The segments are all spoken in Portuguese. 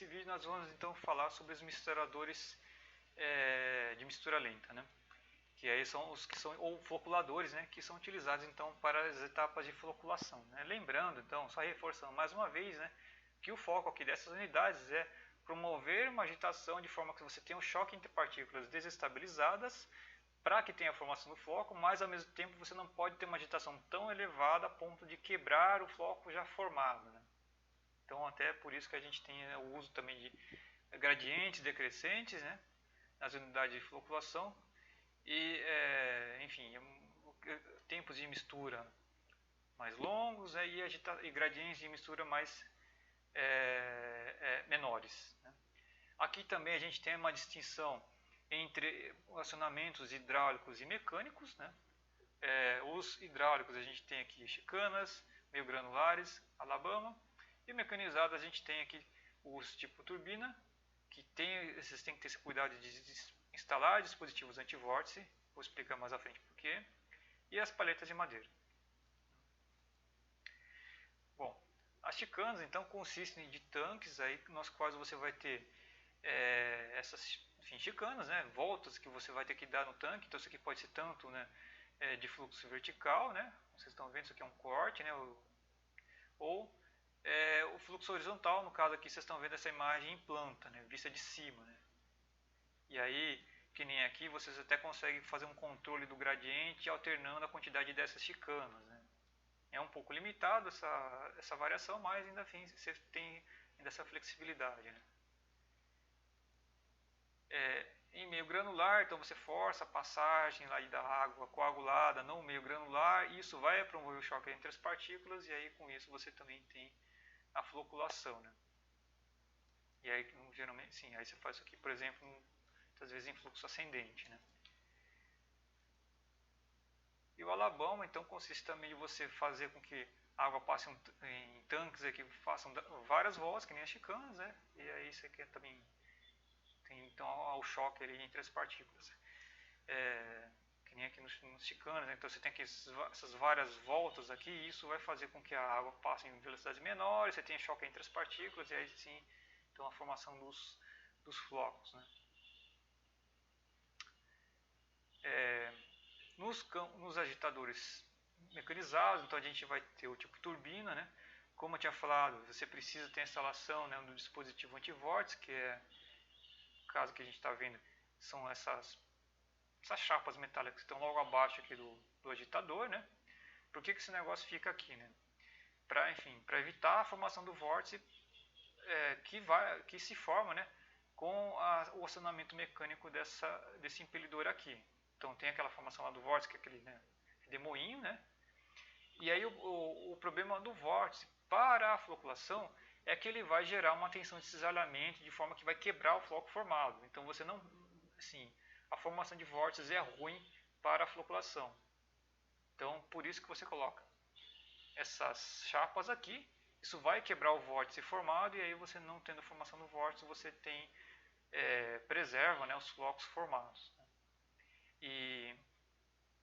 Nesse vídeo nós vamos então falar sobre os misturadores de mistura lenta, né? Que aí são os que são ou floculadores, né? Que são utilizados então para as etapas de floculação, né? Lembrando então, só reforçando mais uma vez, né? Que o foco aqui dessas unidades é promover uma agitação de forma que você tenha um choque entre partículas desestabilizadas para que tenha a formação do floco, mas ao mesmo tempo você não pode ter uma agitação tão elevada a ponto de quebrar o floco já formado, né? Então até por isso que a gente tem o uso também de gradientes decrescentes, né, nas unidades de floculação e enfim, tempos de mistura mais longos, né, e gradientes de mistura mais menores, né. Aqui também a gente tem uma distinção entre acionamentos hidráulicos e mecânicos, né. Os hidráulicos a gente tem aqui chicanas, meio granulares, Alabama. E mecanizado a gente tem aqui os tipo turbina, que vocês têm que ter esse cuidado de instalar dispositivos antivórtice, vou explicar mais à frente porquê, e as paletas de madeira. Bom, as chicanas então consistem de tanques aí, nos quais você vai ter essas chicanas, né, voltas que você vai ter que dar no tanque. Então isso aqui pode ser tanto, né, de fluxo vertical, né, vocês estão vendo, isso aqui é um corte, né, ou o fluxo horizontal, no caso aqui vocês estão vendo essa imagem em planta, né, vista de cima, né. E aí, que nem aqui, vocês até conseguem fazer um controle do gradiente alternando a quantidade dessas chicanas, né. É um pouco limitado essa variação, mas ainda assim você tem ainda essa flexibilidade, né. Em meio granular, então você força a passagem lá da água coagulada no meio granular, e isso vai promover o choque entre as partículas, e aí com isso você também tem a floculação, né. E aí geralmente, sim, aí você faz isso aqui, por exemplo, muitas vezes em fluxo ascendente, né. E o Alabama então consiste também de você fazer com que a água passe em tanques aqui, façam várias voltas, que nem as chicanas, né. E aí isso aqui também tem então o choque ali entre as partículas. Que nem aqui nos chicanas, né? Então você tem aqui essas várias voltas aqui, e isso vai fazer com que a água passe em velocidades menores, você tem choque entre as partículas, e aí sim, então a formação dos flocos, né. Nos agitadores mecanizados, então a gente vai ter o tipo turbina, né. Como eu tinha falado, você precisa ter a instalação, né, do dispositivo antivórtice, que é, no caso que a gente está vendo, são essas chapas metálicas que estão logo abaixo aqui do agitador, né. Por que esse negócio fica aqui, né? Para evitar a formação do vórtice que se forma, né, com o acionamento mecânico desse impelidor aqui. Então tem aquela formação lá do vórtice, que é aquele, né, demoinho, né? E aí o problema do vórtice para a floculação é que ele vai gerar uma tensão de cisalhamento de forma que vai quebrar o floco formado. Então você não, assim, a formação de vórtices é ruim para a floculação. Então por isso que você coloca essas chapas aqui. Isso vai quebrar o vórtice formado, e aí você não tendo a formação do vórtice, você tem preserva, né, os flocos formados. E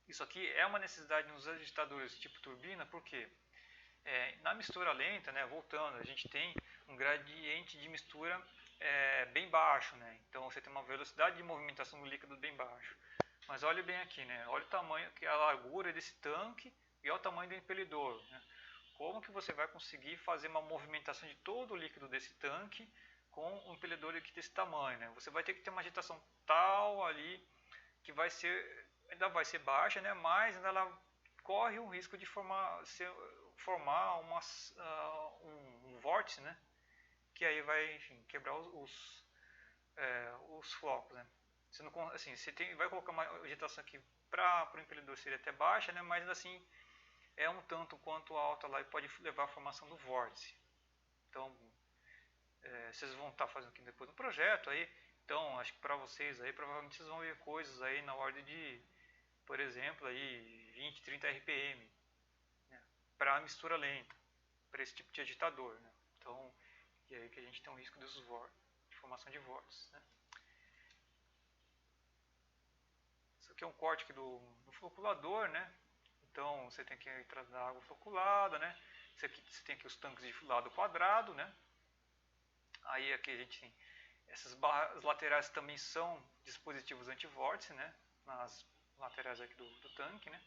isso aqui é uma necessidade nos agitadores tipo turbina, porque na mistura lenta, né, voltando, a gente tem um gradiente de mistura bem baixo, né, então você tem uma velocidade de movimentação do líquido bem baixo. Mas olhe bem aqui, né, olha o tamanho, que é a largura desse tanque e olha o tamanho do impelidor, né. Como que você vai conseguir fazer uma movimentação de todo o líquido desse tanque com um impelidor aqui desse tamanho, né? Você vai ter que ter uma agitação tal ali que ainda vai ser baixa, né? Mas ainda ela corre o risco de formar um vórtice, né? Que aí vai, enfim, quebrar os flocos, né? Você não, assim, vai colocar uma agitação aqui para o impelidor seria até baixa, né? Mas ainda assim é um tanto quanto alta lá e pode levar à formação do vórtice. Então, vocês vão estar fazendo aqui depois no projeto aí. Então, acho que para vocês aí, provavelmente vocês vão ver coisas aí na ordem de, por exemplo, aí 20, 30 RPM, né, para mistura lenta, para esse tipo de agitador, né. Então, e aí que a gente tem um risco de formação de vórtices, né. Isso aqui é um corte aqui do floculador, né. Então você tem aqui a entrada da água floculada, né? Você tem aqui os tanques de lado quadrado, né? Aí aqui a gente tem essas barras laterais também são dispositivos antivórtice, né? Nas laterais aqui do tanque, né?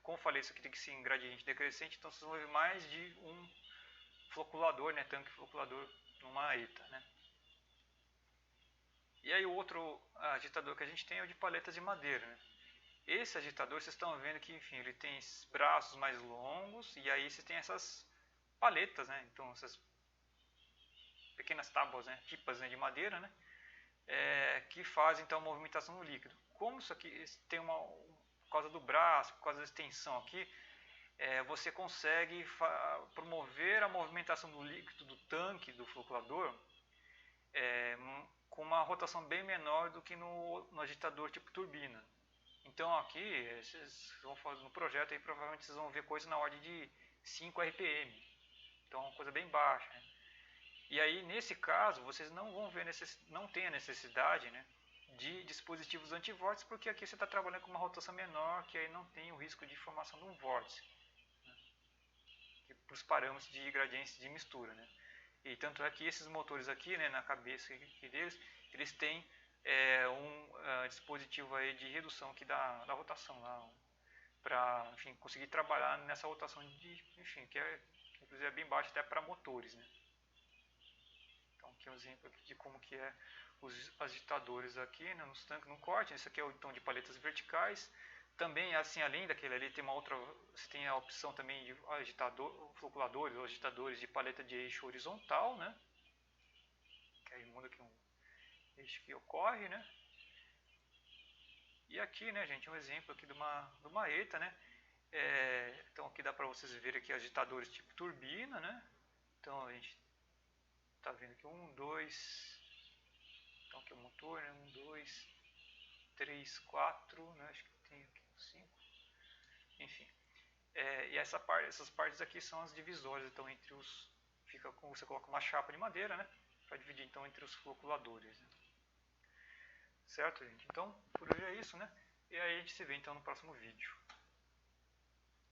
Como eu falei, isso aqui tem que ser em gradiente decrescente, então vocês vão ver mais de um floculador, né? Tanque floculador numa ETA, né? E aí o outro agitador que a gente tem é o de paletas de madeira, né? Esse agitador, vocês estão vendo que, enfim, ele tem braços mais longos e aí você tem essas paletas, né? Então essas pequenas tábuas, né? Tipas, né? De madeira, né? Que fazem então a movimentação do líquido. Como isso aqui tem por causa do braço, por causa da extensão aqui, você consegue promover a movimentação do líquido do tanque, do floculador, com uma rotação bem menor do que no agitador tipo turbina. Então aqui, vocês vão fazer no projeto aí, provavelmente vocês vão ver coisa na ordem de 5 RPM. Então uma coisa bem baixa, né? E aí nesse caso, vocês não vão ver não tem a necessidade, né, de dispositivos antivórtice, porque aqui você está trabalhando com uma rotação menor, que aí não tem o risco de formação de um vórtice, né, para os parâmetros de gradientes de mistura, né? E tanto é que esses motores aqui, né, na cabeça aqui deles, eles têm um dispositivo aí de redução aqui da rotação lá, para, enfim, conseguir trabalhar nessa rotação enfim, que inclusive é bem baixa até para motores, né? Então aqui é um exemplo aqui de como que é os agitadores aqui, né, nos tanques, no corte. Esse aqui é o tom de paletas verticais. Também, assim, além daquele ali, tem uma outra, você tem a opção também de floculadores ou agitadores de paleta de eixo horizontal, né? Que aí muda aqui um eixo que ocorre, né? E aqui, né, gente, um exemplo aqui de uma ETA, né? Então aqui dá para vocês verem aqui agitadores tipo turbina, né? Então a gente tá vendo aqui 1, 2, então aqui é o motor, né? 1, 2, 3, 4, né? Acho que tem aqui 5, enfim. E essas partes aqui são as divisórias, então entre os, você coloca uma chapa de madeira, né? Para dividir então entre os floculadores, né? Certo, gente? Então por hoje é isso, né? E aí a gente se vê então no próximo vídeo.